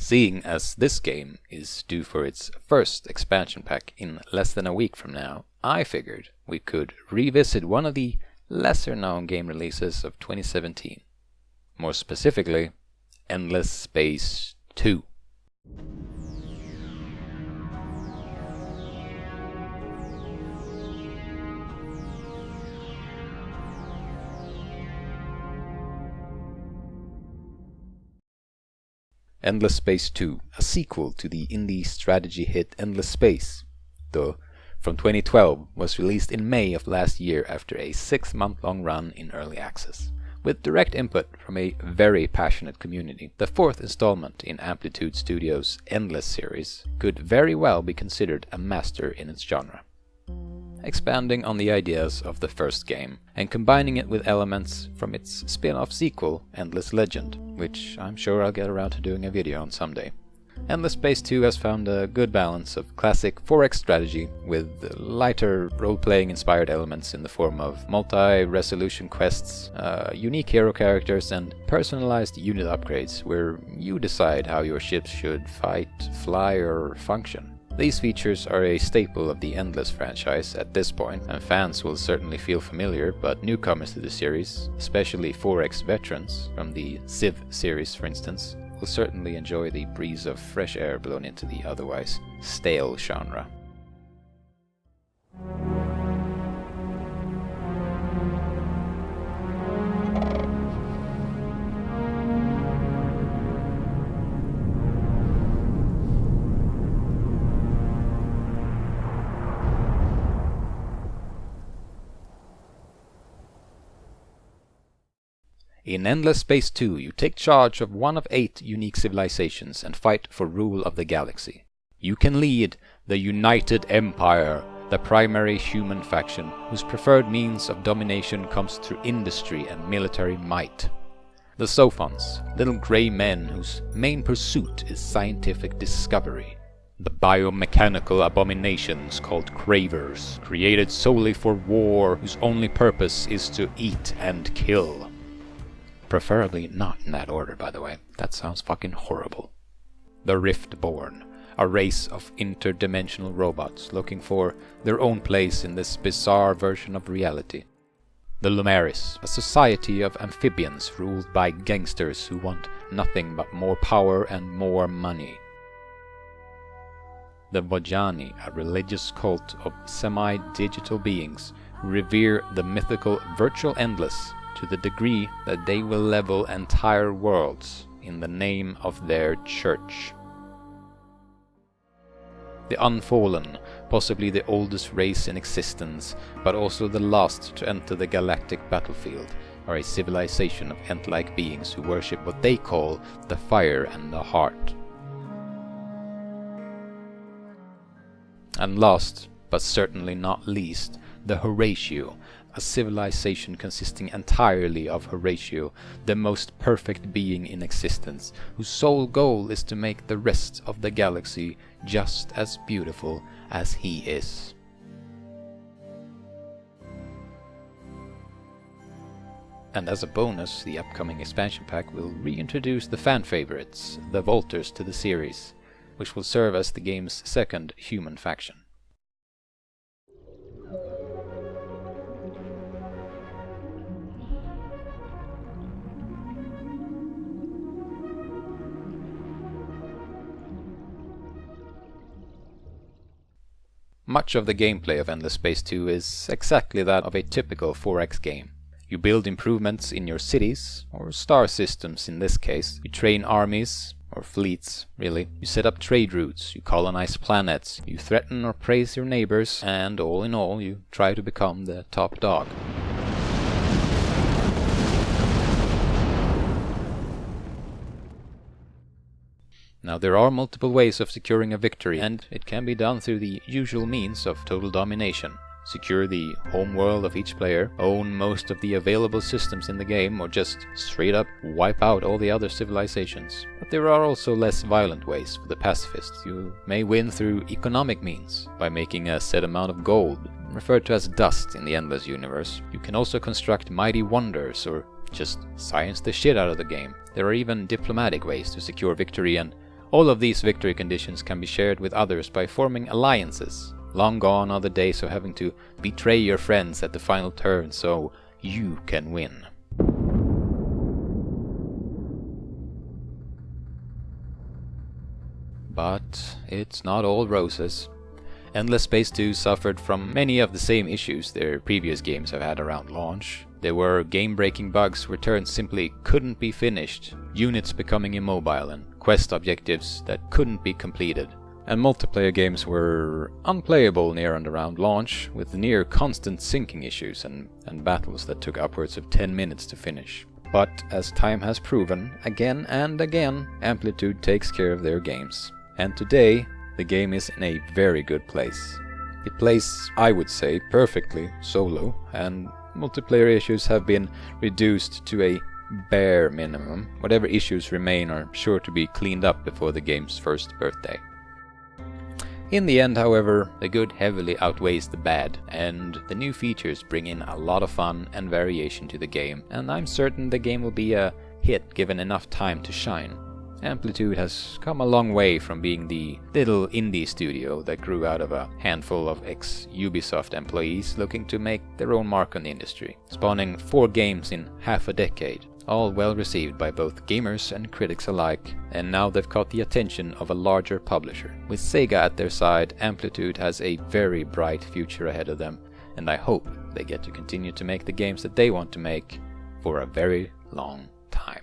Seeing as this game is due for its first expansion pack in less than a week from now, I figured we could revisit one of the lesser known game releases of 2017. More specifically, Endless Space 2. Endless Space 2, a sequel to the indie strategy hit Endless Space, though from 2012, was released in May of last year after a 6-month-long run in early access. With direct input from a very passionate community, the fourth installment in Amplitude Studios' Endless series could very well be considered a master in its genre. Expanding on the ideas of the first game and combining it with elements from its spin-off sequel, Endless Legend, which I'm sure I'll get around to doing a video on someday. Endless Space 2 has found a good balance of classic 4X strategy with lighter role-playing inspired elements in the form of multi-resolution quests, unique hero characters, and personalized unit upgrades where you decide how your ships should fight, fly, or function. These features are a staple of the Endless franchise at this point, and fans will certainly feel familiar, but newcomers to the series, especially 4X veterans from the Civ series for instance, will certainly enjoy the breeze of fresh air blown into the otherwise stale genre. In Endless Space 2, you take charge of one of 8 unique civilizations and fight for rule of the galaxy. You can lead the United Empire, the primary human faction, whose preferred means of domination comes through industry and military might. The Sophons, little grey men whose main pursuit is scientific discovery. The biomechanical abominations called Cravers, created solely for war, whose only purpose is to eat and kill. Preferably not in that order, by the way. That sounds fucking horrible. The Riftborn, a race of interdimensional robots looking for their own place in this bizarre version of reality. The Lumeris, a society of amphibians ruled by gangsters who want nothing but more power and more money. The Vojani, a religious cult of semi-digital beings who revere the mythical virtual endless to the degree that they will level entire worlds in the name of their church. The Unfallen, possibly the oldest race in existence, but also the last to enter the galactic battlefield, are a civilization of ant-like beings who worship what they call the fire and the heart. And last, but certainly not least, the Horatio, a civilization consisting entirely of Horatio, the most perfect being in existence, whose sole goal is to make the rest of the galaxy just as beautiful as he is. And as a bonus, the upcoming expansion pack will reintroduce the fan favorites, the Volters, to the series, which will serve as the game's second human faction. Much of the gameplay of Endless Space 2 is exactly that of a typical 4X game. You build improvements in your cities, or star systems in this case. You train armies, or fleets, really. You set up trade routes, you colonize planets, you threaten or praise your neighbors, and all in all, you try to become the top dog. Now, there are multiple ways of securing a victory, and it can be done through the usual means of total domination. Secure the home world of each player, own most of the available systems in the game, or just straight up wipe out all the other civilizations. But there are also less violent ways for the pacifists. You may win through economic means, by making a set amount of gold, referred to as dust in the Endless universe. You can also construct mighty wonders, or just science the shit out of the game. There are even diplomatic ways to secure victory, and All of these victory conditions can be shared with others by forming alliances. Long gone are the days of having to betray your friends at the final turn so you can win. But it's not all roses. Endless Space 2 suffered from many of the same issues their previous games have had around launch. There were game-breaking bugs where turns simply couldn't be finished, units becoming immobile, and quest objectives that couldn't be completed. And multiplayer games were unplayable near and around launch, with near constant syncing issues and battles that took upwards of 10 minutes to finish. But as time has proven, again and again, Amplitude takes care of their games. And today, the game is in a very good place. It plays, I would say, perfectly solo, and multiplayer issues have been reduced to a bare minimum. Whatever issues remain are sure to be cleaned up before the game's first birthday. In the end, however, the good heavily outweighs the bad, and the new features bring in a lot of fun and variation to the game, and I'm certain the game will be a hit given enough time to shine. Amplitude has come a long way from being the little indie studio that grew out of a handful of ex-Ubisoft employees looking to make their own mark on the industry, spawning 4 games in half a decade, all well received by both gamers and critics alike, and now they've caught the attention of a larger publisher. With Sega at their side, Amplitude has a very bright future ahead of them, and I hope they get to continue to make the games that they want to make for a very long time.